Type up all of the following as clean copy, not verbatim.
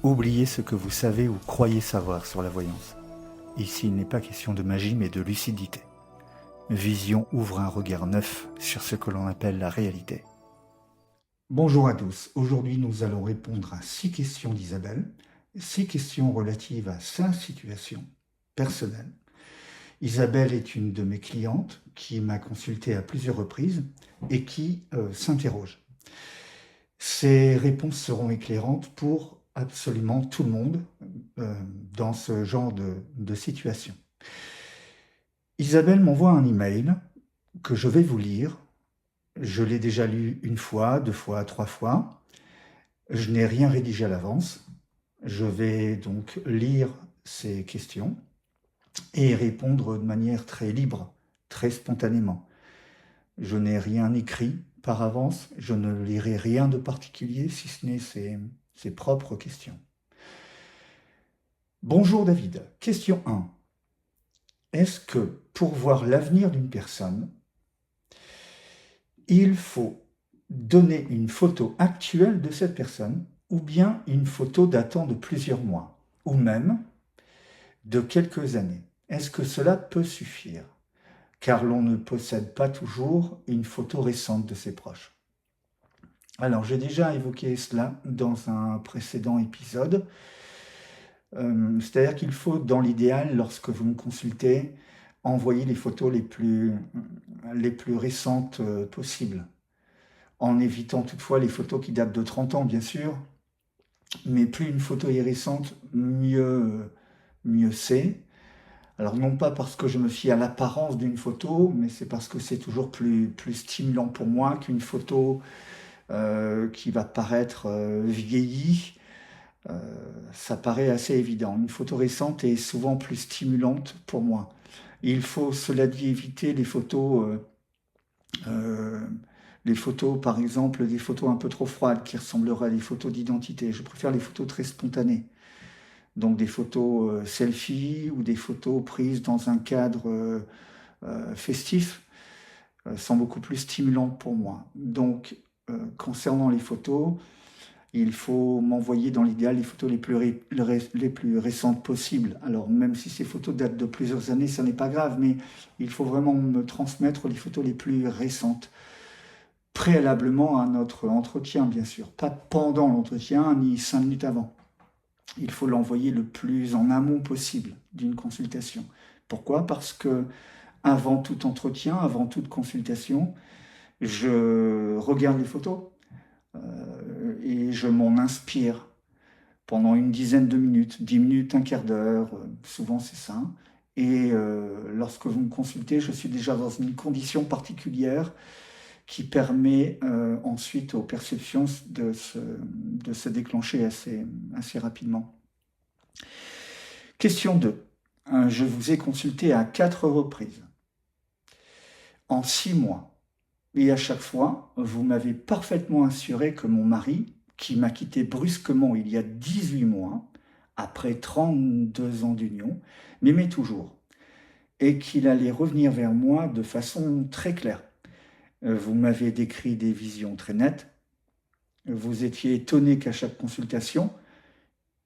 Oubliez ce que vous savez ou croyez savoir sur la voyance. Ici, il n'est pas question de magie, mais de lucidité. Vision ouvre un regard neuf sur ce que l'on appelle la réalité. Bonjour à tous. Aujourd'hui, nous allons répondre à 6 questions d'Isabelle. 6 questions relatives à sa situation personnelle. Isabelle est une de mes clientes qui m'a consulté à plusieurs reprises et qui s'interroge. Ces réponses seront éclairantes pour absolument tout le monde dans ce genre de situation. Isabelle m'envoie un email que je vais vous lire. Je l'ai déjà lu une fois, 2 fois, 3 fois. Je n'ai rien rédigé à l'avance. Je vais donc lire ces questions et répondre de manière très libre, très spontanément. Je n'ai rien écrit par avance, je ne lirai rien de particulier si ce n'est ses propres questions. Bonjour David, question 1. Est-ce que pour voir l'avenir d'une personne, il faut donner une photo actuelle de cette personne ou bien une photo datant de plusieurs mois ou même de quelques années? Est-ce que cela peut suffire? Car l'on ne possède pas toujours une photo récente de ses proches. Alors, j'ai déjà évoqué cela dans un précédent épisode. C'est-à-dire qu'il faut, dans l'idéal, lorsque vous me consultez, envoyer les photos les plus récentes possibles, en évitant toutefois les photos qui datent de 30 ans, bien sûr, mais plus une photo est récente, mieux c'est. Alors non pas parce que je me fie à l'apparence d'une photo, mais c'est parce que c'est toujours plus stimulant pour moi qu'une photo qui va paraître vieillie. Ça paraît assez évident. Une photo récente est souvent plus stimulante pour moi. Il faut, cela dit, éviter les photos, par exemple, des photos un peu trop froides qui ressembleraient à des photos d'identité. Je préfère les photos très spontanées. Donc des photos selfie ou des photos prises dans un cadre festif sont beaucoup plus stimulantes pour moi. Donc, concernant les photos, il faut m'envoyer dans l'idéal les photos les plus récentes possibles. Alors même si ces photos datent de plusieurs années, ça n'est pas grave, mais il faut vraiment me transmettre les photos les plus récentes, préalablement à notre entretien, bien sûr. Pas pendant l'entretien, ni 5 minutes avant. Il faut l'envoyer le plus en amont possible d'une consultation. Pourquoi? Parce que avant tout entretien, avant toute consultation, je regarde les photos et je m'en inspire pendant une dizaine de minutes, 10 minutes, un quart d'heure, souvent c'est ça. Et lorsque vous me consultez, je suis déjà dans une condition particulière qui permet ensuite aux perceptions de se déclencher assez rapidement. Question 2. Je vous ai consulté à 4 reprises, en 6 mois. Et à chaque fois, vous m'avez parfaitement assuré que mon mari, qui m'a quitté brusquement il y a 18 mois, après 32 ans d'union, m'aimait toujours et qu'il allait revenir vers moi de façon très claire. Vous m'avez décrit des visions très nettes. Vous étiez étonné qu'à chaque consultation,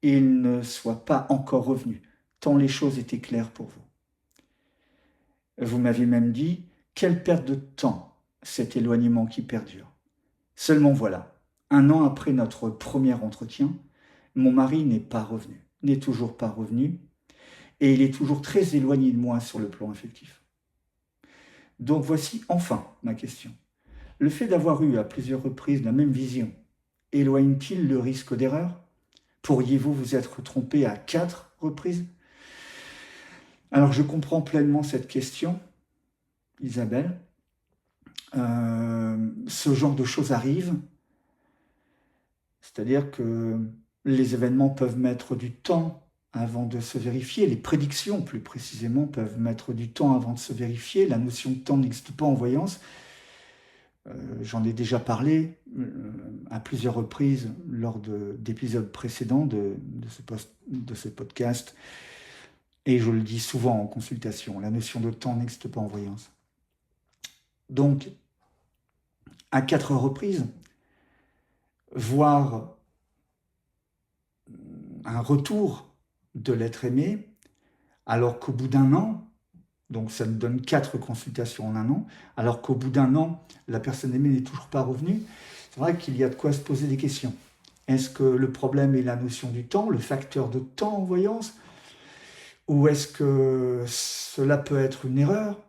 il ne soit pas encore revenu, tant les choses étaient claires pour vous. Vous m'avez même dit, quelle perte de temps cet éloignement qui perdure. Seulement voilà, 1 an après notre premier entretien, mon mari n'est toujours pas revenu, et il est toujours très éloigné de moi sur le plan affectif. Donc voici enfin ma question. Le fait d'avoir eu à plusieurs reprises la même vision éloigne-t-il le risque d'erreur? Pourriez-vous vous être trompé à 4 reprises? Alors je comprends pleinement cette question, Isabelle. Ce genre de choses arrive, c'est-à-dire que les événements peuvent mettre du temps avant de se vérifier, les prédictions plus précisément peuvent mettre du temps avant de se vérifier, la notion de temps n'existe pas en voyance. J'en ai déjà parlé à plusieurs reprises lors d'épisodes précédents de ce podcast, et je le dis souvent en consultation, la notion de temps n'existe pas en voyance. Donc, à 4 reprises, voire un retour de l'être aimé, alors qu'au bout d'un an, donc ça me donne 4 consultations en un an, alors qu'au bout d'un an, la personne aimée n'est toujours pas revenue, c'est vrai qu'il y a de quoi se poser des questions. Est-ce que le problème est la notion du temps, le facteur de temps en voyance, ou est-ce que cela peut être une erreur?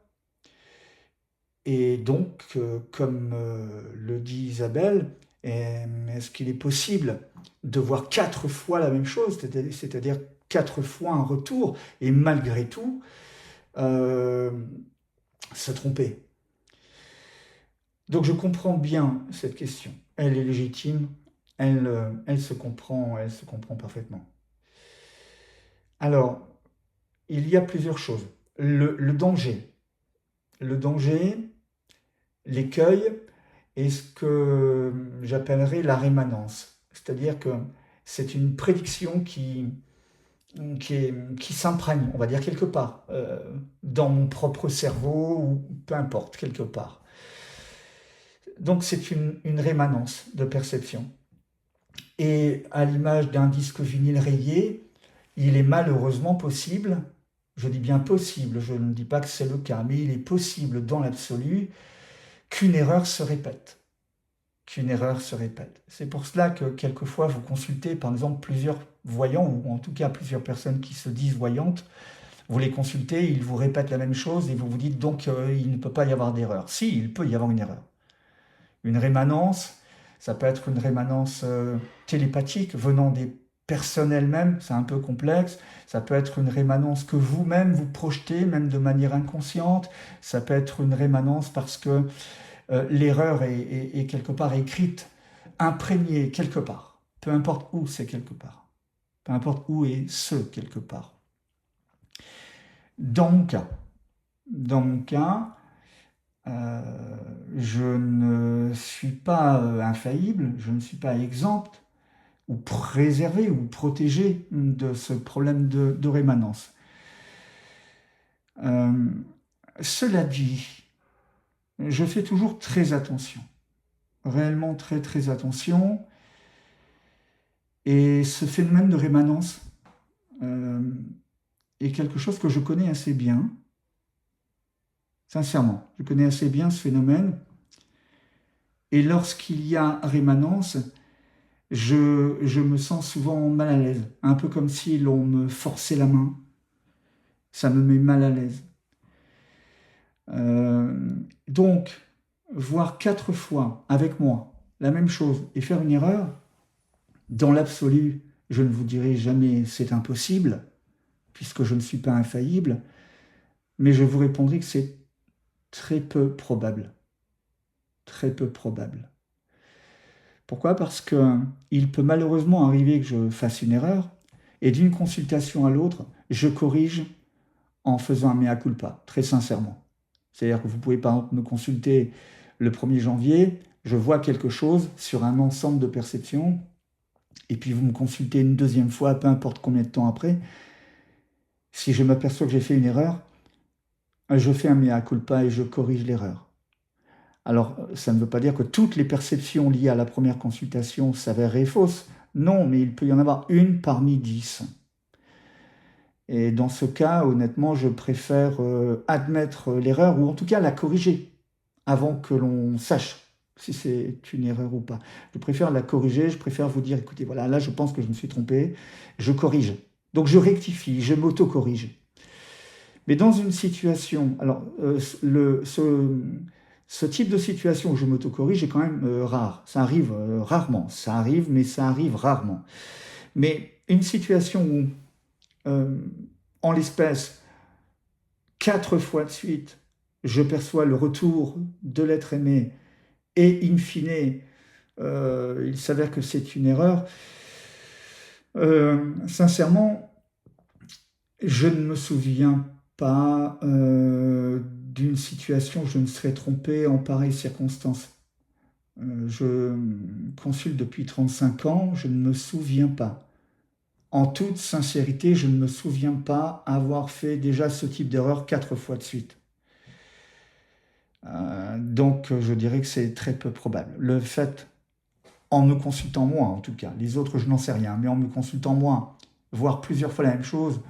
Et donc, comme le dit Isabelle, est-ce qu'il est possible de voir 4 fois la même chose, c'est-à-dire 4 fois un retour, et malgré tout, se tromper? Donc je comprends bien cette question. Elle est légitime, elle se comprend parfaitement. Alors, il y a plusieurs choses. Le danger. Le danger, l'écueil, est ce que j'appellerais la rémanence. C'est-à-dire que c'est une prédiction qui s'imprègne, on va dire quelque part, dans mon propre cerveau, ou peu importe, quelque part. Donc c'est une rémanence de perception. Et à l'image d'un disque vinyle rayé, il est malheureusement possible, je dis bien possible, je ne dis pas que c'est le cas, mais il est possible dans l'absolu qu'une erreur se répète. C'est pour cela que quelquefois vous consultez par exemple plusieurs voyants, ou en tout cas plusieurs personnes qui se disent voyantes, vous les consultez, ils vous répètent la même chose et vous vous dites donc il ne peut pas y avoir d'erreur. Si, il peut y avoir une erreur. Une rémanence, ça peut être une rémanence télépathique venant des personnes elles-mêmes, c'est un peu complexe. Ça peut être une rémanence que vous-même vous projetez, même de manière inconsciente. Ça peut être une rémanence parce que l'erreur est quelque part écrite, imprégnée quelque part. Peu importe où c'est quelque part. Peu importe où est ce quelque part. Dans mon cas, je ne suis pas infaillible, je ne suis pas exempt ou préservé ou protégé de ce problème de rémanence. Cela dit, je fais toujours très attention, réellement très très attention, et ce phénomène de rémanence est quelque chose que je connais assez bien. Sincèrement, je connais assez bien ce phénomène. Et lorsqu'il y a rémanence, je me sens souvent mal à l'aise. Un peu comme si l'on me forçait la main. Ça me met mal à l'aise. Donc, voir 4 fois avec moi la même chose et faire une erreur, dans l'absolu, je ne vous dirai jamais c'est impossible, puisque je ne suis pas infaillible, mais je vous répondrai que c'est très peu probable. Très peu probable. Pourquoi? Parce qu'il peut malheureusement arriver que je fasse une erreur, et d'une consultation à l'autre, je corrige en faisant un mea culpa, très sincèrement. C'est-à-dire que vous pouvez par exemple me consulter le 1er janvier, je vois quelque chose sur un ensemble de perceptions, et puis vous me consultez une deuxième fois, peu importe combien de temps après, si je m'aperçois que j'ai fait une erreur, je fais un mea culpa et je corrige l'erreur. Alors, ça ne veut pas dire que toutes les perceptions liées à la première consultation s'avèrent fausses. Non, mais il peut y en avoir une parmi 10. Et dans ce cas, honnêtement, je préfère admettre l'erreur, ou en tout cas la corriger, avant que l'on sache si c'est une erreur ou pas. Je préfère la corriger, je préfère vous dire, écoutez, voilà, là je pense que je me suis trompé, je corrige. Donc je rectifie, je m'auto-corrige. Mais dans une situation, alors ce type de situation où je m'auto-corrige est quand même rare. Ça arrive rarement. Ça arrive, mais ça arrive rarement. Mais une situation où, en l'espèce, 4 fois de suite, je perçois le retour de l'être aimé et, in fine, il s'avère que c'est une erreur, sincèrement, je ne me souviens pas d'une situation où je me serais trompé en pareille circonstance. Je consulte depuis 35 ans, je ne me souviens pas. En toute sincérité, je ne me souviens pas avoir fait déjà ce type d'erreur 4 fois de suite. Donc je dirais que c'est très peu probable. Le fait, en me consultant moi en tout cas, les autres je n'en sais rien, mais en me consultant moi voir plusieurs fois la même chose,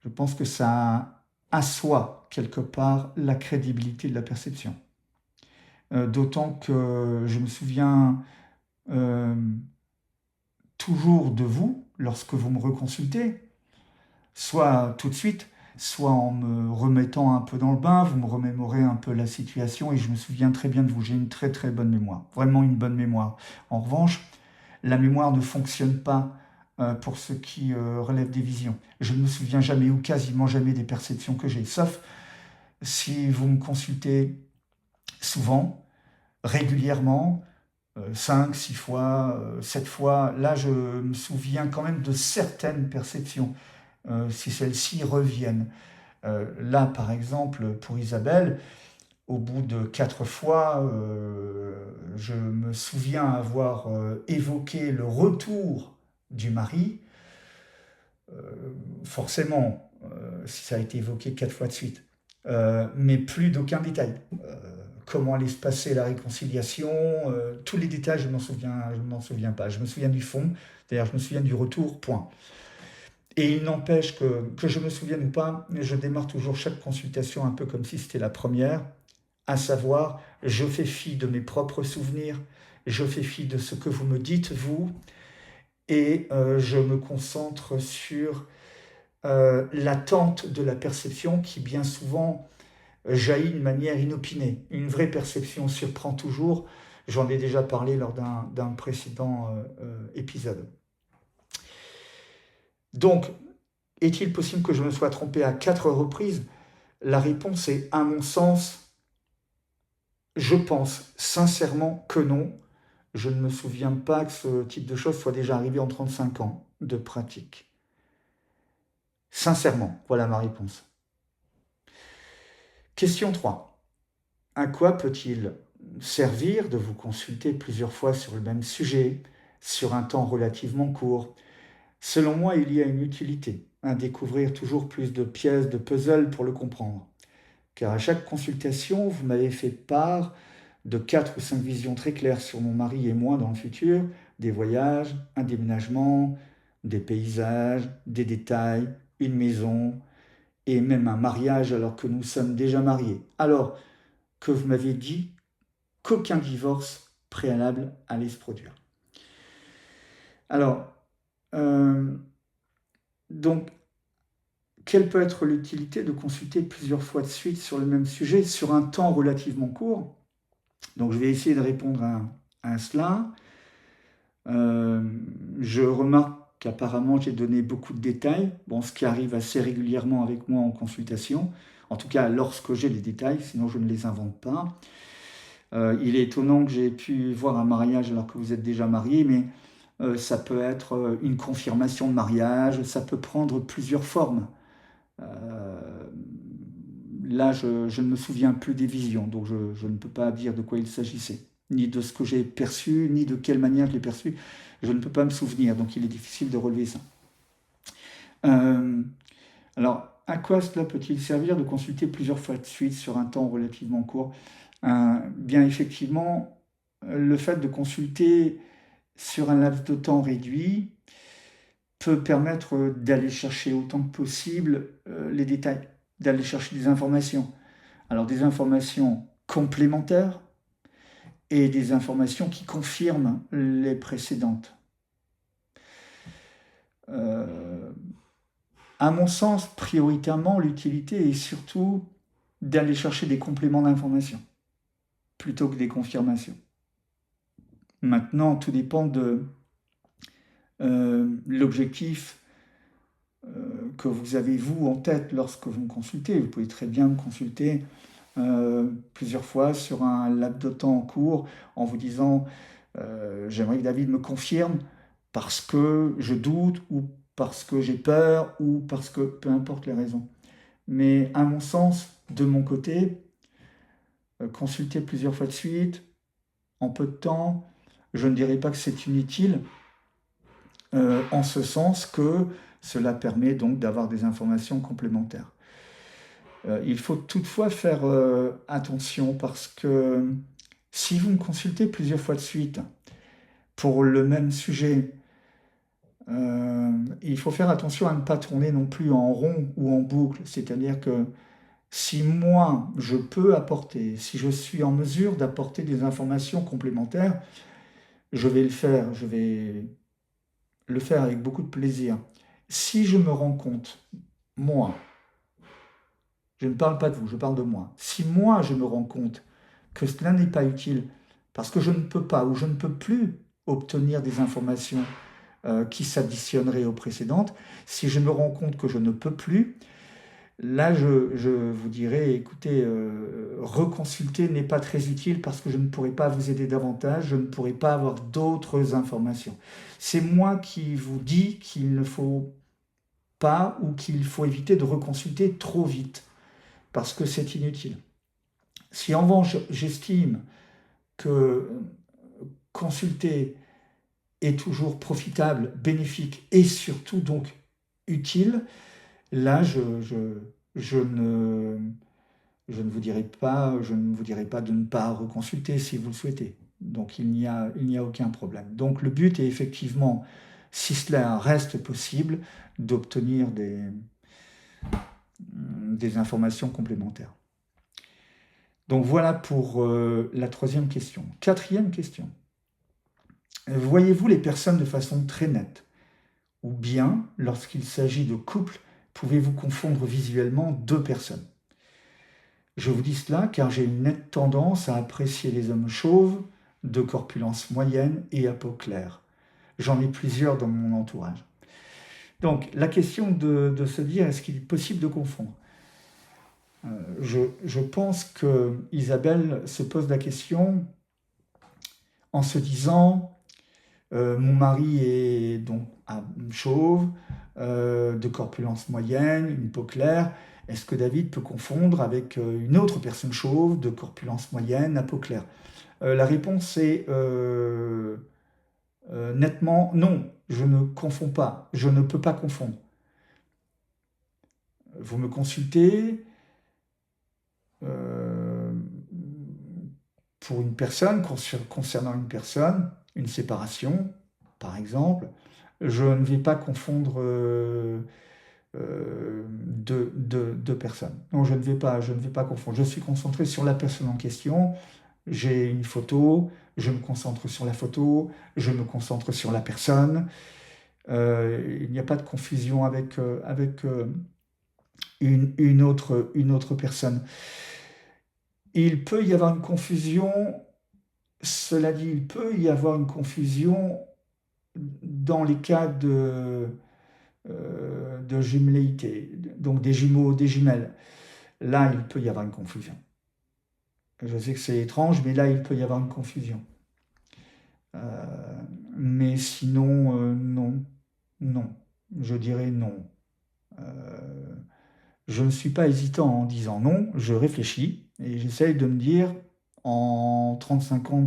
je pense que ça assoit quelque part la crédibilité de la perception. D'autant que je me souviens euh, toujours de vous lorsque vous me reconsultez, soit tout de suite, soit en me remettant un peu dans le bain, vous me remémorez un peu la situation et je me souviens très bien de vous. J'ai une très très bonne mémoire, vraiment une bonne mémoire. En revanche, la mémoire ne fonctionne pas pour ce qui relève des visions. Je ne me souviens jamais ou quasiment jamais des perceptions que j'ai, sauf si vous me consultez souvent, régulièrement, 5, 6 fois, 7 fois. Là, je me souviens quand même de certaines perceptions, si celles-ci reviennent. Là, par exemple, pour Isabelle, au bout de 4 fois, je me souviens avoir évoqué le retour du mari. Forcément, si ça a été évoqué 4 fois de suite, mais plus d'aucun détail. Comment allait se passer la réconciliation, tous les détails, je ne m'en souviens pas. Je me souviens du fond, d'ailleurs, je me souviens du retour, point. Et il n'empêche que je me souvienne ou pas, je démarre toujours chaque consultation un peu comme si c'était la première, à savoir, je fais fi de mes propres souvenirs, je fais fi de ce que vous me dites, vous, et je me concentre sur l'attente de la perception qui bien souvent jaillit de manière inopinée. Une vraie perception surprend toujours, j'en ai déjà parlé lors d'un précédent épisode. Donc, est-il possible que je me sois trompé à 4 reprises? La réponse est, à mon sens, je pense sincèrement que non. Je ne me souviens pas que ce type de choses soit déjà arrivé en 35 ans de pratique. Sincèrement, voilà ma réponse. Question 3. À quoi peut-il servir de vous consulter plusieurs fois sur le même sujet, sur un temps relativement court? Selon moi, il y a une utilité à découvrir toujours plus de pièces de puzzle pour le comprendre. Car à chaque consultation, vous m'avez fait part de 4 ou 5 visions très claires sur mon mari et moi dans le futur, des voyages, un déménagement, des paysages, des détails, une maison et même un mariage alors que nous sommes déjà mariés. Alors que vous m'avez dit qu'aucun divorce préalable allait se produire. Alors, donc, quelle peut être l'utilité de consulter plusieurs fois de suite sur le même sujet sur un temps relativement court? Donc je vais essayer de répondre à cela. Je remarque qu'apparemment j'ai donné beaucoup de détails, bon, ce qui arrive assez régulièrement avec moi en consultation, en tout cas lorsque j'ai des détails, sinon je ne les invente pas. Il est étonnant que j'ai pu voir un mariage alors que vous êtes déjà marié, mais ça peut être une confirmation de mariage, ça peut prendre plusieurs formes. Là, je ne me souviens plus des visions, donc je ne peux pas dire de quoi il s'agissait, ni de ce que j'ai perçu, ni de quelle manière je l'ai perçu. Je ne peux pas me souvenir, donc il est difficile de relever ça. Alors, à quoi cela peut-il servir de consulter plusieurs fois de suite sur un temps relativement court? Bien effectivement, le fait de consulter sur un laps de temps réduit peut permettre d'aller chercher autant que possible les détails, d'aller chercher des informations. Alors des informations complémentaires et des informations qui confirment les précédentes. À mon sens, prioritairement, l'utilité est surtout d'aller chercher des compléments d'informations plutôt que des confirmations. Maintenant, tout dépend de l'objectif que vous avez, vous, en tête lorsque vous me consultez. Vous pouvez très bien me consulter plusieurs fois sur un laps de temps court en vous disant j'aimerais que David me confirme parce que je doute ou parce que j'ai peur ou parce que peu importe les raisons. Mais à mon sens, de mon côté, consulter plusieurs fois de suite, en peu de temps, je ne dirais pas que c'est inutile, en ce sens que cela permet donc d'avoir des informations complémentaires. Il faut toutefois faire attention parce que si vous me consultez plusieurs fois de suite pour le même sujet il faut faire attention à ne pas tourner non plus en rond ou en boucle. C'est-à-dire que si moi, je peux apporter, si je suis en mesure d'apporter des informations complémentaires, je vais le faire, je vais le faire avec beaucoup de plaisir. Si je me rends compte, moi, je ne parle pas de vous, je parle de moi. Si moi, je me rends compte que cela n'est pas utile, parce que je ne peux pas ou je ne peux plus obtenir des informations qui s'additionneraient aux précédentes, si je me rends compte que je ne peux plus, là, je vous dirais, écoutez, reconsulter n'est pas très utile parce que je ne pourrai pas vous aider davantage, je ne pourrai pas avoir d'autres informations. C'est moi qui vous dis qu'il ne faut pas ou qu'il faut éviter de reconsulter trop vite parce que c'est inutile. Si en revanche, j'estime que consulter est toujours profitable, bénéfique et surtout donc utile, là, je ne vous dirai pas, de ne pas reconsulter si vous le souhaitez. Donc il n'y a aucun problème. Donc le but est effectivement, si cela reste possible, d'obtenir des informations complémentaires. Donc voilà pour la troisième question. Quatrième question. Voyez-vous les personnes de façon très nette? Ou bien, lorsqu'il s'agit de couples, pouvez-vous confondre visuellement deux personnes? Je vous dis cela car j'ai une nette tendance à apprécier les hommes chauves, de corpulence moyenne et à peau claire. J'en ai plusieurs dans mon entourage. Donc, la question de se dire, est-ce qu'il est possible de confondre? Je pense que Isabelle se pose la question en se disant, mon mari est donc chauve, de corpulence moyenne, une peau claire. Est-ce que David peut confondre avec une autre personne chauve, de corpulence moyenne, à peau claire? La réponse est nettement non, je ne confonds pas, je ne peux pas confondre. Vous me consultez pour une personne, concernant une personne, une séparation, par exemple, je ne vais pas confondre deux personnes. Non, je ne vais pas confondre. Je suis concentré sur la personne en question. J'ai une photo, je me concentre sur la photo, je me concentre sur la personne. Il n'y a pas de confusion avec une autre personne. Il peut y avoir une confusion, cela dit, il peut y avoir une confusion dans les cas de jumelléité, donc des jumeaux, des jumelles. Là, il peut y avoir une confusion. Je sais que c'est étrange, mais là, il peut y avoir une confusion. Mais sinon, non. Non. Je dirais non. Je ne suis pas hésitant en disant non, je réfléchis et j'essaye de me dire, en 35 ans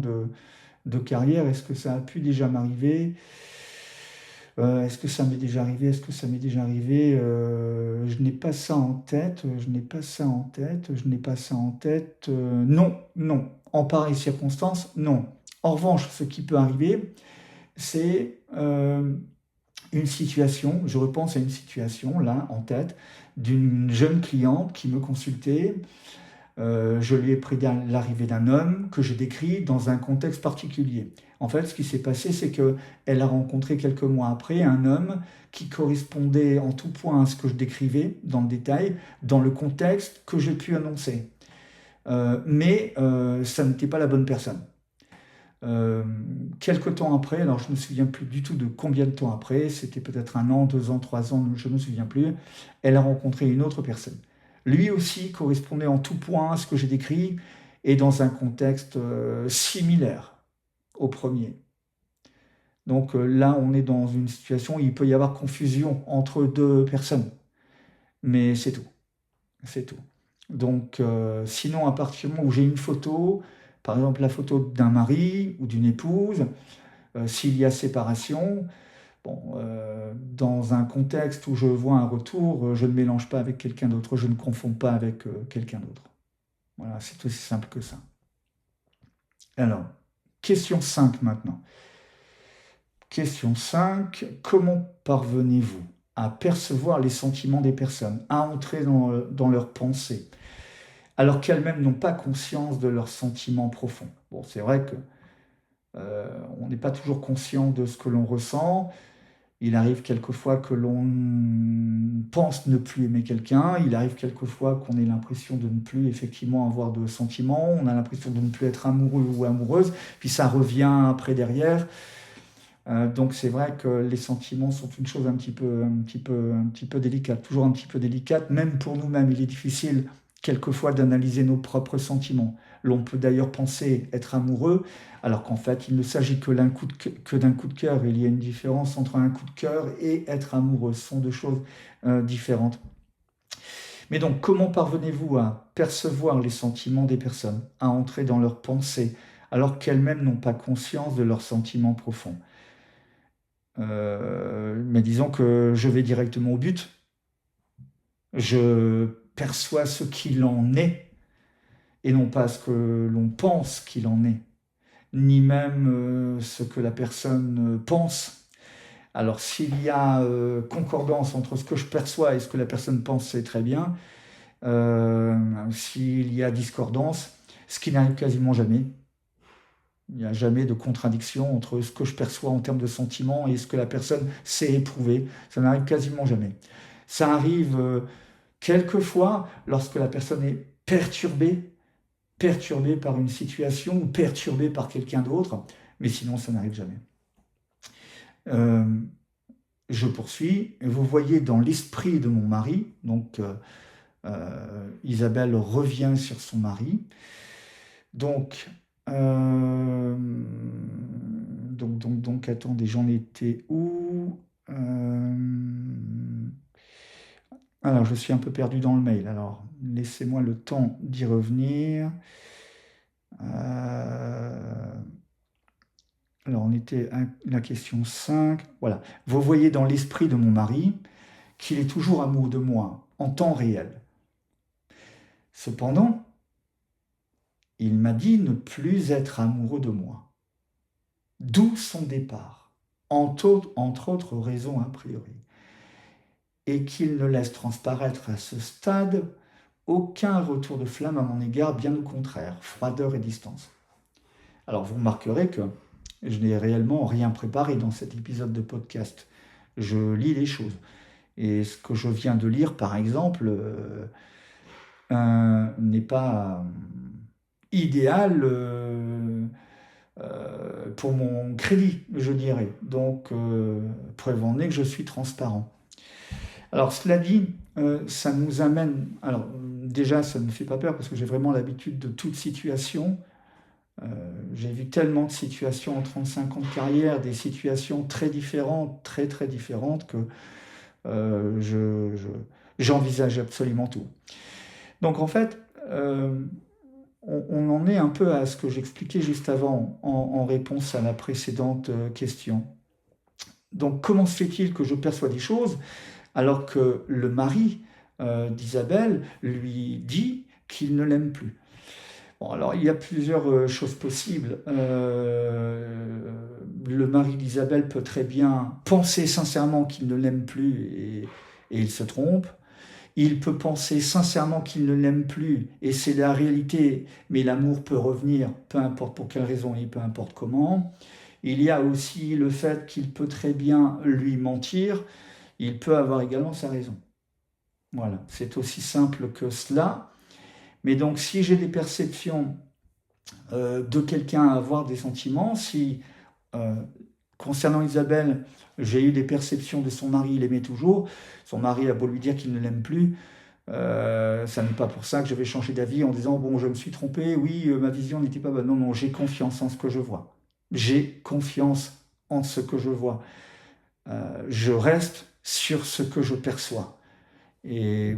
de carrière, est-ce que ça a pu déjà m'arriver? Est-ce que ça m'est déjà arrivé? Est-ce que ça m'est déjà arrivé? Je n'ai pas ça en tête, je n'ai pas ça en tête, je n'ai pas ça en tête. Non, non. En pareille circonstance, non. En revanche, ce qui peut arriver, c'est une situation, je repense à une situation, là, en tête, d'une jeune cliente qui me consultait. Je lui ai pris l'arrivée d'un homme que j'ai décrit dans un contexte particulier. En fait, ce qui s'est passé, c'est qu'elle a rencontré quelques mois après un homme qui correspondait en tout point à ce que je décrivais dans le détail, dans le contexte que j'ai pu annoncer. Mais ça n'était pas la bonne personne. Quelque temps après, alors je ne me souviens plus du tout de combien de temps après, c'était peut-être 1 an, 2 ans, 3 ans, je ne me souviens plus, elle a rencontré une autre personne. Lui aussi correspondait en tout point à ce que j'ai décrit et dans un contexte similaire au premier. Donc là, on est dans une situation où il peut y avoir confusion entre deux personnes. Mais c'est tout. C'est tout. Donc sinon, à partir du moment où j'ai une photo, par exemple la photo d'un mari ou d'une épouse, s'il y a séparation, bon, dans un contexte où je vois un retour, je ne mélange pas avec quelqu'un d'autre, je ne confonds pas avec quelqu'un d'autre. Voilà, c'est aussi simple que ça. Alors, question 5 maintenant. Question 5, comment parvenez-vous à percevoir les sentiments des personnes, à entrer dans leurs pensées, alors qu'elles-mêmes n'ont pas conscience de leurs sentiments profonds. Bon, c'est vrai que on n'est pas toujours conscient de ce que l'on ressent. Il arrive quelquefois que l'on pense ne plus aimer quelqu'un. Il arrive quelquefois qu'on ait l'impression de ne plus effectivement avoir de sentiments. On a l'impression de ne plus être amoureux ou amoureuse. Puis ça revient après derrière. Donc c'est vrai que les sentiments sont une chose un petit peu délicate, toujours un petit peu délicate, même pour nous-mêmes. Il est difficile quelquefois d'analyser nos propres sentiments. L'on peut d'ailleurs penser être amoureux, alors qu'en fait il ne s'agit que d'un coup de cœur. Il y a une différence entre un coup de cœur et être amoureux. Ce sont deux choses différentes. Mais donc comment parvenez-vous à percevoir les sentiments des personnes, à entrer dans leurs pensées, alors qu'elles-mêmes n'ont pas conscience de leurs sentiments profonds? Mais disons que je vais directement au but. Je perçois ce qu'il en est et non pas ce que l'on pense qu'il en est, ni même ce que la personne pense. Alors s'il y a concordance entre ce que je perçois et ce que la personne pense, c'est très bien. S'il y a discordance, ce qui n'arrive quasiment jamais, il n'y a jamais de contradiction entre ce que je perçois en termes de sentiments et ce que la personne sait éprouver. Ça n'arrive quasiment jamais. Ça arrive quelquefois lorsque la personne est perturbée par une situation ou perturbée par quelqu'un d'autre, mais sinon ça n'arrive jamais. Je poursuis. Vous voyez dans l'esprit de mon mari, donc Isabelle revient sur son mari. Donc, attendez, j'en étais où? Alors, je suis un peu perdu dans le mail, alors laissez-moi le temps d'y revenir. Alors, on était à la question 5. Voilà. Vous voyez dans l'esprit de mon mari qu'il est toujours amoureux de moi, en temps réel. Cependant, il m'a dit ne plus être amoureux de moi. D'où son départ, entre autres raisons a priori. Et qu'il ne laisse transparaître à ce stade aucun retour de flamme à mon égard, bien au contraire, froideur et distance. Alors vous remarquerez que je n'ai réellement rien préparé dans cet épisode de podcast. Je lis les choses. Et ce que je viens de lire, par exemple, n'est pas idéal pour mon crédit, je dirais. Donc, preuve en est que je suis transparent. Alors, cela dit, ça nous amène... Alors, déjà, ça ne me fait pas peur parce que j'ai vraiment l'habitude de toute situation. J'ai vu tellement de situations en 35 ans de carrière, des situations très différentes, très très différentes, que j'envisage absolument tout. Donc, en fait, on en est un peu à ce que j'expliquais juste avant, en réponse à la précédente question. Donc, comment se fait-il que je perçois des choses alors que le mari d'Isabelle lui dit qu'il ne l'aime plus? Bon, alors, il y a plusieurs choses possibles. Le mari d'Isabelle peut très bien penser sincèrement qu'il ne l'aime plus et il se trompe. Il peut penser sincèrement qu'il ne l'aime plus, et c'est la réalité, mais l'amour peut revenir, peu importe pour quelle raison et peu importe comment. Il y a aussi le fait qu'il peut très bien lui mentir, il peut avoir également sa raison. Voilà, c'est aussi simple que cela. Mais donc, si j'ai des perceptions de quelqu'un à avoir des sentiments, si concernant Isabelle, j'ai eu des perceptions de son mari, il l'aimait toujours, son mari a beau lui dire qu'il ne l'aime plus, ça n'est pas pour ça que je vais changer d'avis en disant bon, je me suis trompé, oui, ma vision n'était pas bonne. Non, j'ai confiance en ce que je vois. J'ai confiance en ce que je vois. Je reste sur ce que je perçois. Et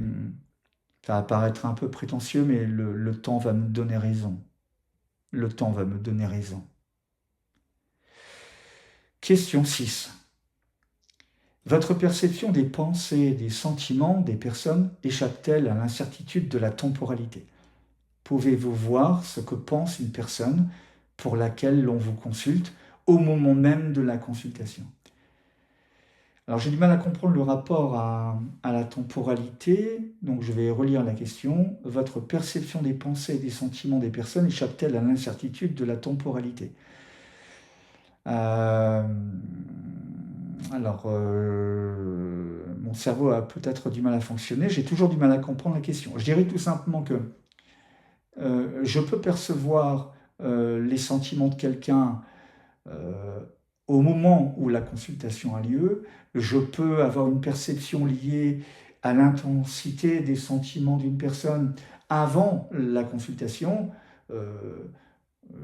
ça va paraître un peu prétentieux, mais le temps va me donner raison. Le temps va me donner raison. Question 6. Votre perception des pensées, des sentiments des personnes échappe-t-elle à l'incertitude de la temporalité? Pouvez-vous voir ce que pense une personne pour laquelle l'on vous consulte au moment même de la consultation? Alors j'ai du mal à comprendre le rapport à la temporalité, donc je vais relire la question. Votre perception des pensées et des sentiments des personnes échappe-t-elle à l'incertitude de la temporalité? Euh, mon cerveau a peut-être du mal à fonctionner, j'ai toujours du mal à comprendre la question. Je dirais tout simplement que je peux percevoir les sentiments de quelqu'un euh, au moment où la consultation a lieu, je peux avoir une perception liée à l'intensité des sentiments d'une personne avant la consultation. Euh,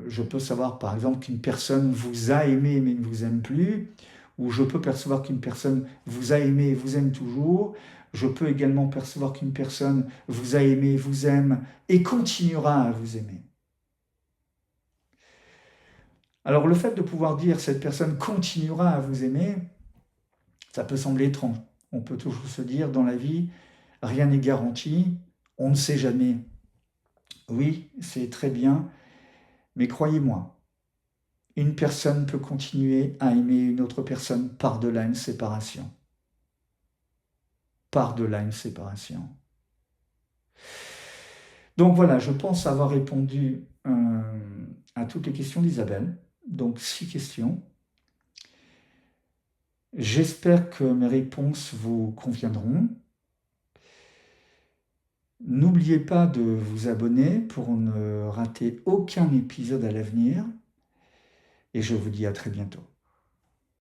je peux savoir par exemple qu'une personne vous a aimé mais ne vous aime plus, ou je peux percevoir qu'une personne vous a aimé et vous aime toujours. Je peux également percevoir qu'une personne vous a aimé, vous aime et continuera à vous aimer. Alors le fait de pouvoir dire cette personne continuera à vous aimer, ça peut sembler étrange. On peut toujours se dire dans la vie, rien n'est garanti, on ne sait jamais. Oui, c'est très bien, mais croyez-moi, une personne peut continuer à aimer une autre personne par-delà une séparation. Par-delà une séparation. Donc voilà, je pense avoir répondu à toutes les questions d'Isabelle. Donc 6 questions. J'espère que mes réponses vous conviendront. N'oubliez pas de vous abonner pour ne rater aucun épisode à l'avenir. Et je vous dis à très bientôt.